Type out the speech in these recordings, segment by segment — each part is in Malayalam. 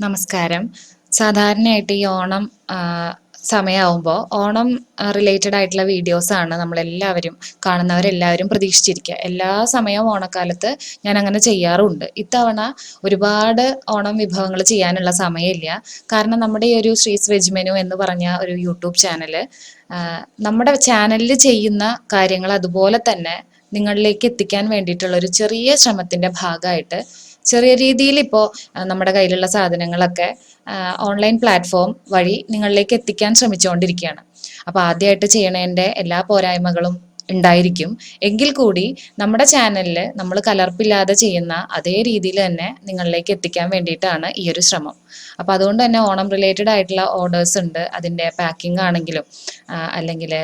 നമസ്കാരം. സാധാരണയായിട്ട് ഈ ഓണം സമയമാവുമ്പോൾ ഓണം റിലേറ്റഡ് ആയിട്ടുള്ള വീഡിയോസാണ് നമ്മളെല്ലാവരും കാണുന്നവരെല്ലാവരും പ്രതീക്ഷിച്ചിരിക്കുക. എല്ലാ സമയവും ഓണക്കാലത്ത് ഞാൻ അങ്ങനെ ചെയ്യാറുമുണ്ട്. ഇത്തവണ ഒരുപാട് ഓണം വിഭവങ്ങൾ ചെയ്യാനുള്ള സമയമില്ല. കാരണം നമ്മുടെ ഈ ഒരു ശ്രീസ് വെജ് മെനു എന്ന് പറഞ്ഞ ഒരു യൂട്യൂബ് ചാനല് നമ്മുടെ ചാനലിൽ ചെയ്യുന്ന കാര്യങ്ങൾ അതുപോലെ തന്നെ നിങ്ങളിലേക്ക് എത്തിക്കാൻ വേണ്ടിയിട്ടുള്ള ഒരു ചെറിയ ശ്രമത്തിൻ്റെ ഭാഗമായിട്ട് ചെറിയ രീതിയിൽ ഇപ്പോൾ നമ്മുടെ കയ്യിലുള്ള സാധനങ്ങളൊക്കെ ഓൺലൈൻ പ്ലാറ്റ്ഫോം വഴി നിങ്ങളിലേക്ക് എത്തിക്കാൻ ശ്രമിച്ചുകൊണ്ടിരിക്കുകയാണ്. അപ്പോൾ ആദ്യമായിട്ട് ചെയ്യണതിൻ്റെ എല്ലാ പോരായ്മകളും ഉണ്ടായിരിക്കും. എങ്കിൽ കൂടി നമ്മുടെ ചാനലിൽ നമ്മൾ കലർപ്പില്ലാതെ ചെയ്യുന്ന അതേ രീതിയിൽ തന്നെ നിങ്ങളിലേക്ക് എത്തിക്കാൻ വേണ്ടിയിട്ടാണ് ഈ ഒരു ശ്രമം. അപ്പോൾ അതുകൊണ്ട് തന്നെ ഓണം റിലേറ്റഡ് ആയിട്ടുള്ള ഓർഡേഴ്സ് ഉണ്ട്. അതിൻ്റെ പാക്കിംഗ് ആണെങ്കിലും അല്ലെങ്കിൽ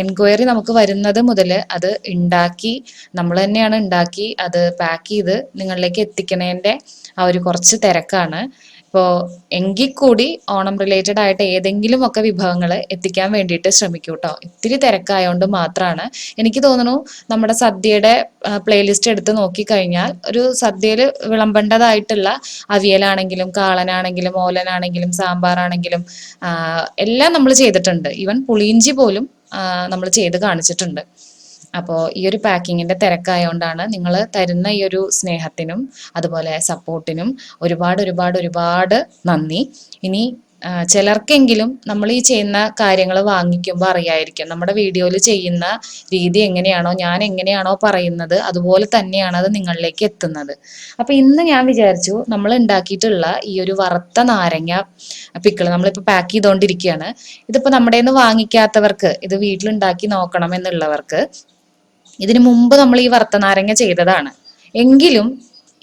എൻക്വയറി നമുക്ക് വരുന്നത് മുതൽ അത് ഉണ്ടാക്കി നമ്മൾ തന്നെയാണ് ഉണ്ടാക്കി അത് പാക്ക് ചെയ്ത് നിങ്ങളിലേക്ക് എത്തിക്കണേൻ്റെ ആ ഒരു കുറച്ച് തിരക്കാണ്. ഇപ്പോൾ എങ്കിൽ കൂടി ഓണം റിലേറ്റഡ് ആയിട്ട് ഏതെങ്കിലും ഒക്കെ വിഭവങ്ങൾ എത്തിക്കാൻ വേണ്ടിയിട്ട് ശ്രമിക്കൂ കേട്ടോ. ഇത്തിരി തിരക്കായതുകൊണ്ട് മാത്രമാണ്. എനിക്ക് തോന്നുന്നു നമ്മുടെ സദ്യയുടെ പ്ലേലിസ്റ്റ് എടുത്ത് നോക്കിക്കഴിഞ്ഞാൽ ഒരു സദ്യയിൽ വിളമ്പേണ്ടതായിട്ടുള്ള അവിയലാണെങ്കിലും കാളനാണെങ്കിലും ഓലനാണെങ്കിലും സാമ്പാറാണെങ്കിലും എല്ലാം നമ്മൾ ചെയ്തിട്ടുണ്ട്. ഈവൻ പുളിയിഞ്ചി പോലും നമ്മൾ ചെയ്ത് കാണിച്ചിട്ടുണ്ട്. അപ്പോൾ ഈ ഒരു പാക്കിങ്ങിൻ്റെ തിരക്കായതുകൊണ്ടാണ്. നിങ്ങൾ തരുന്ന ഈ ഒരു സ്നേഹത്തിനും അതുപോലെ സപ്പോർട്ടിനും ഒരുപാട് ഒരുപാട് ഒരുപാട് നന്ദി. ഇനി ചിലർക്കെങ്കിലും നമ്മൾ ഈ ചെയ്യുന്ന കാര്യങ്ങൾ വാങ്ങിക്കുമ്പോൾ അറിയായിരിക്കും നമ്മുടെ വീഡിയോയിൽ ചെയ്യുന്ന രീതി എങ്ങനെയാണോ ഞാൻ എങ്ങനെയാണോ പറയുന്നത് അതുപോലെ തന്നെയാണ് അത് നിങ്ങളിലേക്ക് എത്തുന്നത്. അപ്പോൾ ഇന്ന് ഞാൻ വിചാരിച്ചു നമ്മൾ ഉണ്ടാക്കിയിട്ടുള്ള ഈ ഒരു വറുത്ത നാരങ്ങ പിക്കിൾ നമ്മളിപ്പോൾ പാക്ക് ചെയ്തുകൊണ്ടിരിക്കുകയാണ്. ഇതിപ്പോൾ നമ്മുടെ നിന്ന് വാങ്ങിക്കാത്തവർക്ക് ഇത് വീട്ടിലുണ്ടാക്കി നോക്കണം എന്നുള്ളവർക്ക് ഇതിനു മുമ്പ് നമ്മൾ ഈ വറുത്ത നാരങ്ങ ചെയ്തതാണ്. എങ്കിലും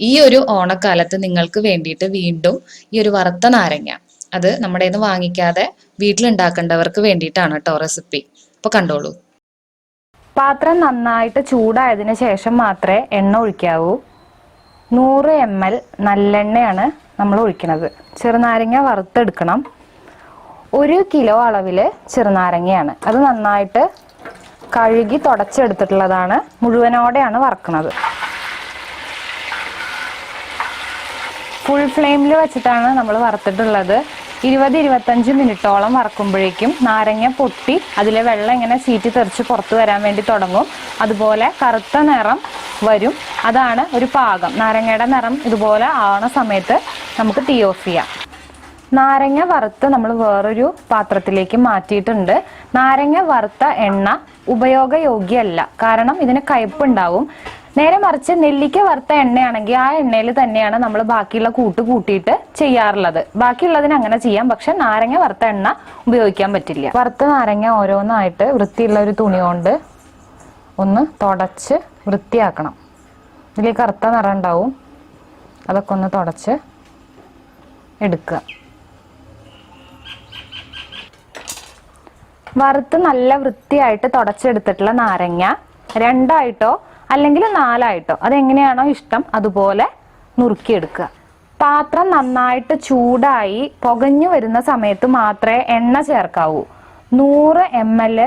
ഈ ഒരു ഓണക്കാലത്ത് നിങ്ങൾക്ക് വേണ്ടിയിട്ട് വീണ്ടും ഈ ഒരു വറുത്ത നാരങ്ങ അത് നമ്മുടെ നിന്ന് വാങ്ങിക്കാതെ വീട്ടിലുണ്ടാക്കേണ്ടവർക്ക് വേണ്ടിയിട്ടാണ് കേട്ടോ റെസിപ്പി. അപ്പോൾ കണ്ടോളൂ. പാത്രം നന്നായിട്ട് ചൂടായതിനു ശേഷം മാത്രമേ എണ്ണ ഒഴിക്കാവൂ. 100 ml നല്ലെണ്ണയാണ് നമ്മൾ ഒഴിക്കുന്നത്. ചെറുനാരങ്ങ വറുത്തെടുക്കണം. 1 കിലോ അളവിൽ ചെറുനാരങ്ങയാണ്. അത് നന്നായിട്ട് കഴുകി തുടച്ചെടുത്തിട്ടുള്ളതാണ്. മുഴുവനോടെയാണ് വറക്കുന്നത്. ഫുൾ ഫ്ലെയിമിൽ വെച്ചിട്ടാണ് നമ്മൾ വറുത്തിട്ടുള്ളത്. 20-25 മിനിറ്റോളം വറക്കുമ്പോഴേക്കും നാരങ്ങ പൊട്ടി അതിലെ വെള്ളം ഇങ്ങനെ ചീറ്റി തെറിച്ച് പുറത്തു വരാൻ വേണ്ടി തുടങ്ങും. അതുപോലെ കറുത്ത നിറം വരും. അതാണ് ഒരു പാകം. നാരങ്ങയുടെ നിറം ഇതുപോലെ ആവണ സമയത്ത് നമുക്ക് തീ ഓഫ് ചെയ്യാം. നാരങ്ങ വറുത്ത് നമ്മൾ വേറൊരു പാത്രത്തിലേക്ക് മാറ്റിയിട്ടുണ്ട്. നാരങ്ങ വറുത്ത എണ്ണ ഉപയോഗയോഗ്യമല്ല. കാരണം ഇതിന് കയ്പുണ്ടാവും. നേരെ മറിച്ച് നെല്ലിക്ക വറുത്ത എണ്ണയാണെങ്കിൽ ആ എണ്ണയിൽ തന്നെയാണ് നമ്മൾ ബാക്കിയുള്ള കൂട്ടിയിട്ട് ചെയ്യാറുള്ളത്. ബാക്കിയുള്ളതിന് അങ്ങനെ ചെയ്യാം. പക്ഷെ നാരങ്ങ വറുത്ത എണ്ണ ഉപയോഗിക്കാൻ പറ്റില്ല. വറുത്ത നാരങ്ങ ഓരോന്നായിട്ട് വൃത്തിയുള്ള ഒരു തുണി കൊണ്ട് ഒന്ന് തുടച്ച് വൃത്തിയാക്കണം. ഇതിൽ കറുത്ത നിറം ഉണ്ടാവും. അതൊക്കെ ഒന്ന് തുടച്ച് എടുക്കുക. വറുത്ത് നല്ല വൃത്തിയായിട്ട് തുടച്ചെടുത്തിട്ടുള്ള നാരങ്ങ 2ആയിട്ടോ അല്ലെങ്കിൽ 4ആയിട്ടോ അതെങ്ങനെയാണോ ഇഷ്ടം അതുപോലെ നുറുക്കിയെടുക്കുക. പാത്രം നന്നായിട്ട് ചൂടായി പുകഞ്ഞു വരുന്ന സമയത്ത് മാത്രമേ എണ്ണ ചേർക്കാവൂ. 100 ml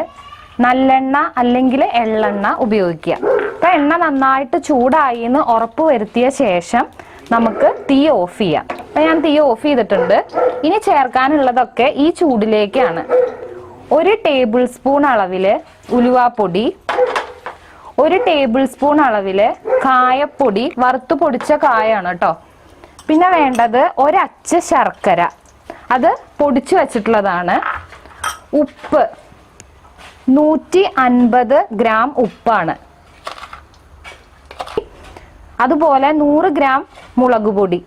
നല്ലെണ്ണ അല്ലെങ്കിൽ എള്ളെണ്ണ ഉപയോഗിക്കുക. അപ്പം എണ്ണ നന്നായിട്ട് ചൂടായി എന്ന് ഉറപ്പ് വരുത്തിയ ശേഷം നമുക്ക് തീ ഓഫ് ചെയ്യാം. അപ്പം ഞാൻ തീ ഓഫ് ചെയ്തിട്ടുണ്ട്. ഇനി ചേർക്കാനുള്ളതൊക്കെ ഈ ചൂടിലേക്കാണ്. 1 ടേബിൾ സ്പൂൺ അളവില് ഉലുവാപ്പൊടി, 1 ടേബിൾ സ്പൂൺ അളവില് കായപ്പൊടി, വറുത്തു പൊടിച്ച കായാണ് കേട്ടോ. പിന്നെ വേണ്ടത് ഒരച്ച് ശർക്കര, അത് പൊടിച്ചു വെച്ചിട്ടുള്ളതാണ്. ഉപ്പ് 150 ഗ്രാം ഉപ്പാണ്. അതുപോലെ 100 ഗ്രാം മുളക് പൊടി.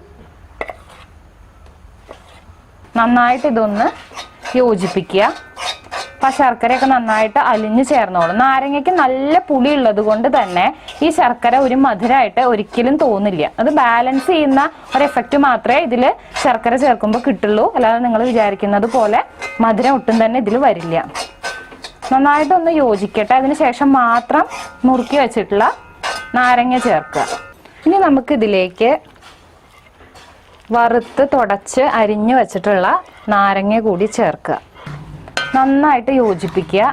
നന്നായിട്ട് ഇതൊന്ന് യോജിപ്പിക്കുക. അപ്പം ശർക്കരയൊക്കെ നന്നായിട്ട് അലിഞ്ഞു ചേർന്നോളും. നാരങ്ങയ്ക്ക് നല്ല പുളി ഉള്ളത് കൊണ്ട് തന്നെ ഈ ശർക്കര ഒരു മധുരമായിട്ട് ഒരിക്കലും തോന്നില്ല. അത് ബാലൻസ് ചെയ്യുന്ന ഒരു എഫക്റ്റ് മാത്രമേ ഇതിൽ ശർക്കര ചേർക്കുമ്പോൾ കിട്ടുള്ളൂ. അല്ലാതെ നിങ്ങൾ വിചാരിക്കുന്നത് പോലെ മധുരം ഒട്ടും തന്നെ ഇതിൽ വരില്ല. നന്നായിട്ടൊന്ന് യോജിക്കട്ടെ. അതിന് ശേഷം മാത്രം നുറുക്കി വെച്ചിട്ടുള്ള നാരങ്ങ ചേർക്കുക. ഇനി നമുക്കിതിലേക്ക് വറുത്ത് തുടച്ച് അരിഞ്ഞു വെച്ചിട്ടുള്ള നാരങ്ങ കൂടി ചേർക്കുക. നന്നായിട്ട് യോജിപ്പിക്കുക.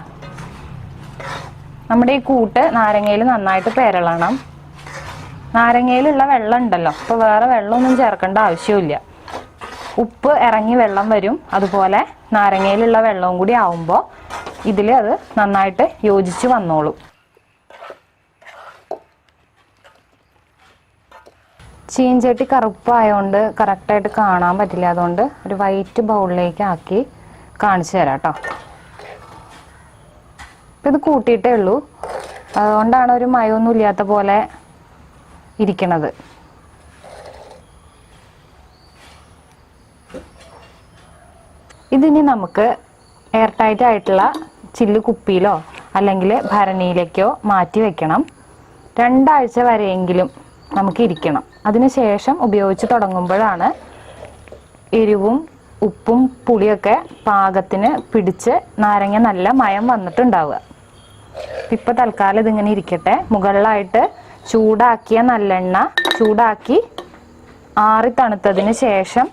നമ്മുടെ ഈ കൂട്ട് നാരങ്ങയിൽ നന്നായിട്ട് പെരളണം. നാരങ്ങയിലുള്ള വെള്ളം ഉണ്ടല്ലോ, അപ്പോൾ വേറെ വെള്ളമൊന്നും ചേർക്കേണ്ട ആവശ്യമില്ല. ഉപ്പ് ഇറങ്ങി വെള്ളം വരും. അതുപോലെ നാരങ്ങയിലുള്ള വെള്ളവും കൂടി ആവുമ്പോൾ ഇതിൽ അത് നന്നായിട്ട് യോജിച്ച് വന്നോളും. ചീഞ്ചട്ടി കറുപ്പായതുകൊണ്ട് കറക്റ്റായിട്ട് കാണാൻ പറ്റില്ല. അതുകൊണ്ട് ഒരു വൈറ്റ് ബൗളിലേക്ക് ആക്കി കാണിച്ചു തരാം കേട്ടോ. ഇത് കൂട്ടിയിട്ടേ ഉള്ളൂ, അതുകൊണ്ടാണ് ഒരു മയമൊന്നും ഇല്ലാത്ത പോലെ ഇരിക്കണത്. ഇതിനി നമുക്ക് എയർ ടൈറ്റ് ആയിട്ടുള്ള ചില്ല് കുപ്പിയിലോ അല്ലെങ്കിൽ ഭരണിയിലേക്കോ മാറ്റി വെക്കണം. 2 ആഴ്ച വരെയെങ്കിലും നമുക്ക് ഇരിക്കണം. അതിനുശേഷം ഉപയോഗിച്ച് തുടങ്ങുമ്പോഴാണ് എരിവും ഉപ്പും പുളിയൊക്കെ പാകത്തിന് പിടിച്ച് നാരങ്ങ നല്ല മയം വന്നിട്ടുണ്ടാവുക. ഇപ്പം തൽക്കാലം ഇതിങ്ങനെ ഇരിക്കട്ടെ. മുകളിലായിട്ട് ചൂടാക്കിയ നല്ലെണ്ണ ചൂടാക്കി ആറി തണുത്തതിന് ശേഷം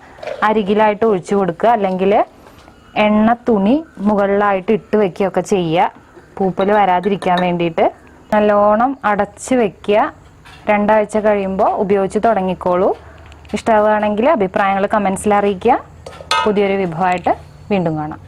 അരികിലായിട്ട് ഒഴിച്ചു കൊടുക്കുക, അല്ലെങ്കിൽ എണ്ണ തുണി മുകളിലായിട്ട് ഇട്ട് വെക്കുകയൊക്കെ ചെയ്യുക, പൂപ്പൽ വരാതിരിക്കാൻ വേണ്ടിയിട്ട്. നല്ലോണം അടച്ച് വെക്കുക. 2 ആഴ്ച കഴിയുമ്പോൾ ഉപയോഗിച്ച് തുടങ്ങിക്കോളൂ. ഇഷ്ടമാവുകയാണെങ്കിൽ അഭിപ്രായങ്ങൾ കമൻസിൽ അറിയിക്കുക. പുതിയൊരു വിഭവമായിട്ട് വീണ്ടും കാണാം.